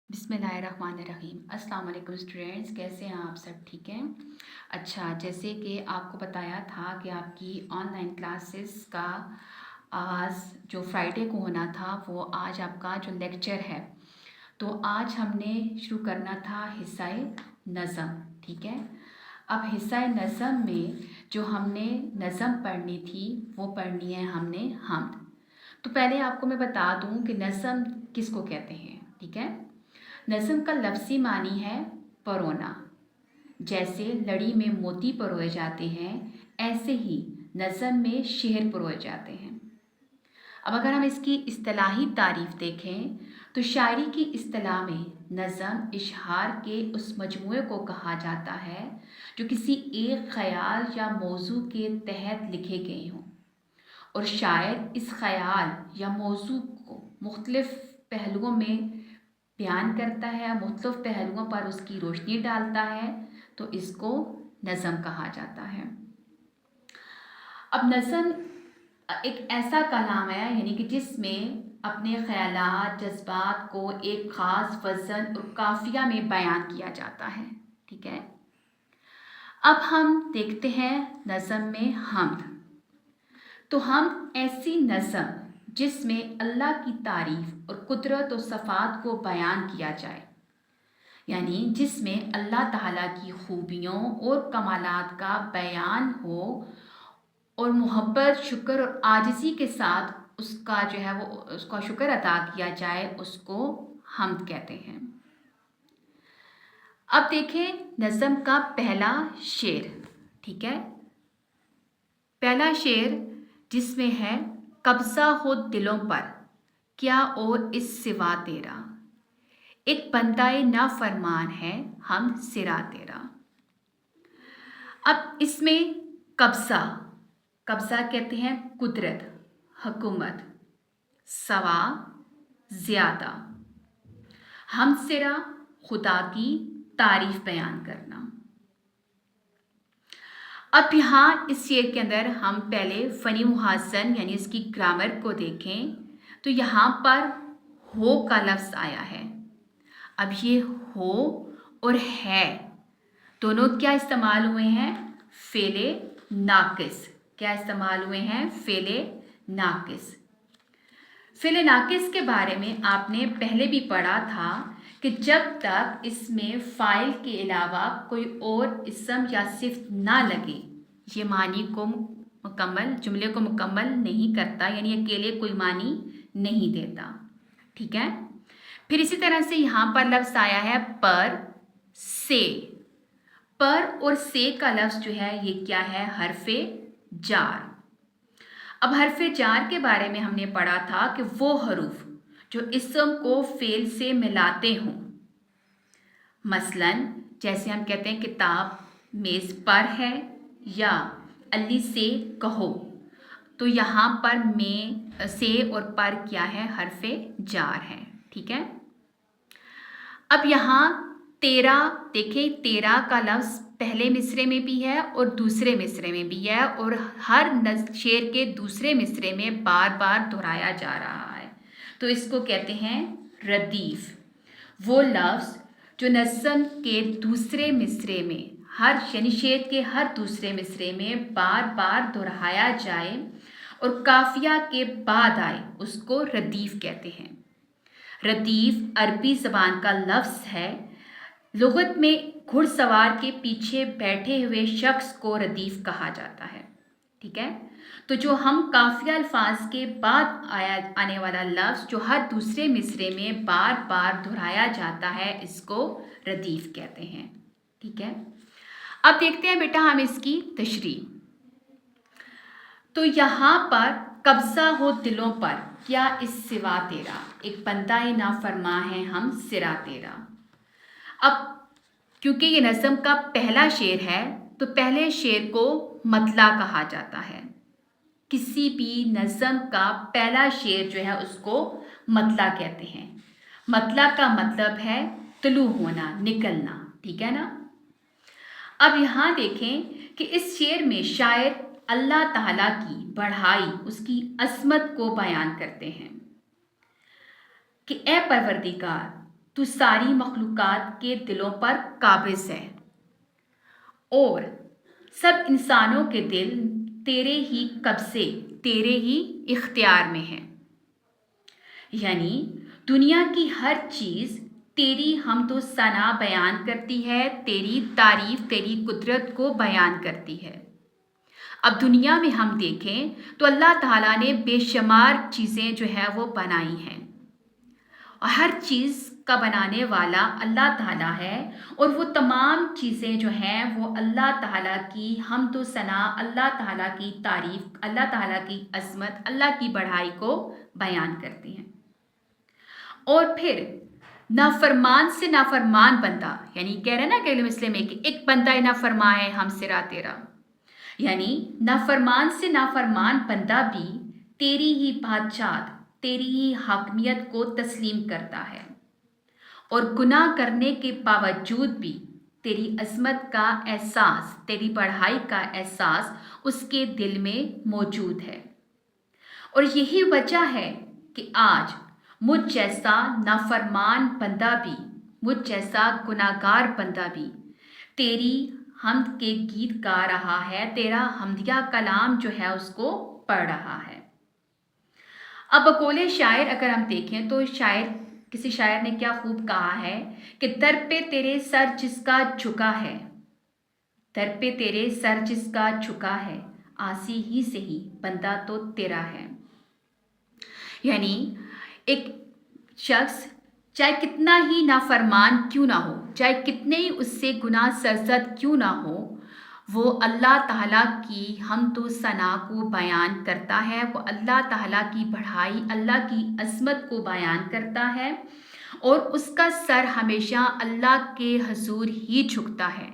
बिस्मिल्लाहिर्रहमानिर्रहीम। अस्सलाम वालेकुम स्टूडेंट्स, कैसे हैं आप सब? ठीक हैं। अच्छा, जैसे कि आपको बताया था कि आपकी ऑनलाइन क्लासेस का आज जो फ्राइडे को होना था वो आज आपका जो लेक्चर है, तो आज हमने शुरू करना था हिस्सा नज़म। ठीक है। अब हिस्सा नज़म में जो हमने नज़म पढ़नी थी वो पढ़नी है हमने हम्द। तो पहले आपको मैं बता दूं कि नज़म किसको कहते हैं। ठीक है। नज़म का लफ्ज़ी मानी है परोना। जैसे लड़ी में मोती परोए जाते हैं, ऐसे ही नज़म में शेर परोए जाते हैं। अब अगर हम इसकी इस्तिलाही तारीफ़ देखें तो शायरी की इस्तिलाह में नज़म इशहार के उस मजमूए को कहा जाता है जो किसी एक ख़याल या मौजू के तहत लिखे गए हों, और शायर इस ख़याल या मौजू को मुख्तलिफ़ पहलुओं में बयान करता है, मुख्तलिफ़ पहलुओं पर उसकी रोशनी डालता है, तो इसको नज़म कहा जाता है। अब नज़म एक ऐसा कलाम है यानी कि जिसमें अपने ख़यालात जज्बात को एक ख़ास वज़न और काफ़िया में बयान किया जाता है। ठीक है। अब हम देखते हैं नज़म में हम्द। तो हम ऐसी नज़म जिसमें अल्लाह की तारीफ़ और कुदरत और सफ़ात को बयान किया जाए, यानी जिसमें अल्लाह ताला की खूबियों और कमालात का बयान हो और मोहब्बत, शुक्र और आजिज़ी के साथ उसका जो है वो उसका शुक्र अदा किया जाए, उसको हम्द कहते हैं। अब देखें नज़म का पहला शेर। ठीक है। पहला शेर जिसमें है कब्ज़ा हो दिलों पर, क्या और इस सिवा तेरा, एक बंदाए ना फरमान है हम सिरा तेरा। अब इसमें कब्ज़ा, कब्ज़ा कहते हैं कुदरत, हुकूमत, सवा, ज़्यादा, हम सिरा खुदा की तारीफ़ बयान करना। अब यहाँ इस शेर के अंदर हम पहले फ़नी मुहासन यानी इसकी ग्रामर को देखें तो यहाँ पर हो का लफ्ज़ आया है। अब ये हो और है दोनों क्या इस्तेमाल हुए हैं? फ़ेले नाकिस। क्या इस्तेमाल हुए हैं? फ़ेले नाकिस। फ़ेले नाकिस के बारे में आपने पहले भी पढ़ा था कि जब तक इसमें फ़ाइल के अलावा कोई और इसम या सिफ़त ना लगे, ये मानी को मुकम्मल, जुमले को मुकम्मल नहीं करता, यानी अकेले कोई मानी नहीं देता। ठीक है। फिर इसी तरह से यहाँ पर लफ्ज़ आया है पर से। पर और से का लफ्ज़ जो है ये क्या है? हरफ़े जार। अब हरफ़े जार के बारे में हमने पढ़ा था कि वो हरूफ जो इसम को फ़ेल से मिलाते हों, मसलन जैसे हम कहते हैं किताब मेज़ पर है या अली से कहो, तो यहाँ पर में से और पर क्या है? हरफ़े जार है। ठीक है। अब यहाँ तेरा देखें, तेरा का लफ्ज़ पहले मिसरे में भी है और दूसरे मिसरे में भी है, और हर शेर के दूसरे मिसरे में बार बार दोहराया जा रहा है, तो इसको कहते हैं रदीफ़। वो लफ्ज़ जो नज़म के दूसरे मिसरे में हर यानी शेर के हर दूसरे मिसरे में बार बार दोहराया जाए और काफ़िया के बाद आए, उसको रदीफ़ कहते हैं। रदीफ़ अरबी ज़बान का लफ्ज़ है। लुग़त में घुड़सवार के पीछे बैठे हुए शख्स को रदीफ़ कहा जाता है। ठीक है। तो जो हम काफ़िया अल्फाज के बाद आने वाला लफ्ज़ जो हर दूसरे मिसरे में बार बार दोहराया जाता है, इसको रदीफ़ कहते हैं। ठीक है। अब देखते हैं बेटा हम इसकी तशरीह। तो यहाँ पर कब्ज़ा हो दिलों पर, क्या इस सिवा तेरा, एक बंदाए ना फरमा है हम सिरा तेरा। अब क्योंकि ये नज़म का पहला शेर है तो पहले शेर को मतला कहा जाता है। किसी भी नज़म का पहला शेर जो है उसको मतला कहते हैं। मतला का मतलब है तुलू होना, निकलना। ठीक है ना। अब यहाँ देखें कि इस शेर में शायर अल्लाह ताला की बढ़ाई, उसकी अज़मत को बयान करते हैं कि ए परवरदिगार, تو ساری مخلوقات کے دلوں پر قابض ہے اور سب انسانوں کے دل تیرے ہی قبضے تیرے ہی اختیار میں ہیں۔ یعنی دنیا کی ہر چیز تیری حمد و ثنا بیان کرتی ہے، تیری تعریف، تیری قدرت کو بیان کرتی ہے۔ اب دنیا میں ہم دیکھیں تو اللہ تعالیٰ نے بے شمار چیزیں جو ہے وہ بنائی ہیں، اور ہر چیز کا بنانے والا اللہ تعالیٰ ہے، اور وہ تمام چیزیں جو ہیں وہ اللہ تعالیٰ کی حمد و ثنا، اللہ تعالیٰ کی تعریف، اللہ تعالیٰ کی عظمت، اللہ کی بڑائی کو بیان کرتی ہیں۔ اور پھر نافرمان سے نافرمان بندہ، یعنی کہہ رہے ہیں نا کہ مسلم میں کہ ایک بندہ نافرمان ہے ہم سرا تیرا، یعنی نافرمان سے نافرمان بندہ بھی تیری ہی بادشاہت، تیری ہی حاکمیت کو تسلیم کرتا ہے، اور گناہ کرنے کے باوجود بھی تیری عظمت کا احساس، تیری بڑائی کا احساس اس کے دل میں موجود ہے۔ اور یہی وجہ ہے کہ آج مجھ جیسا نافرمان بندہ بھی، مجھ جیسا گناہگار بندہ بھی تیری حمد کے گیت گا رہا ہے، تیرا حمدیہ کلام جو ہے اس کو پڑھ رہا ہے۔ اب بقول شاعر اگر ہم دیکھیں تو کسی شاعر نے کیا خوب کہا ہے کہ در پہ تیرے سر جس کا جھکا ہے، در پہ تیرے سر جس کا جھکا ہے، آسی ہی سے ہی بندہ تو تیرا ہے۔ یعنی ایک شخص چاہے کتنا ہی نافرمان کیوں نہ ہو، چاہے کتنے ہی اس سے گناہ سرزد کیوں نہ ہو، وہ اللہ تعالیٰ کی حمد و ثنا کو بیان کرتا ہے، وہ اللہ تعالیٰ کی بڑائی، اللہ کی عظمت کو بیان کرتا ہے، اور اس کا سر ہمیشہ اللہ کے حضور ہی جھکتا ہے۔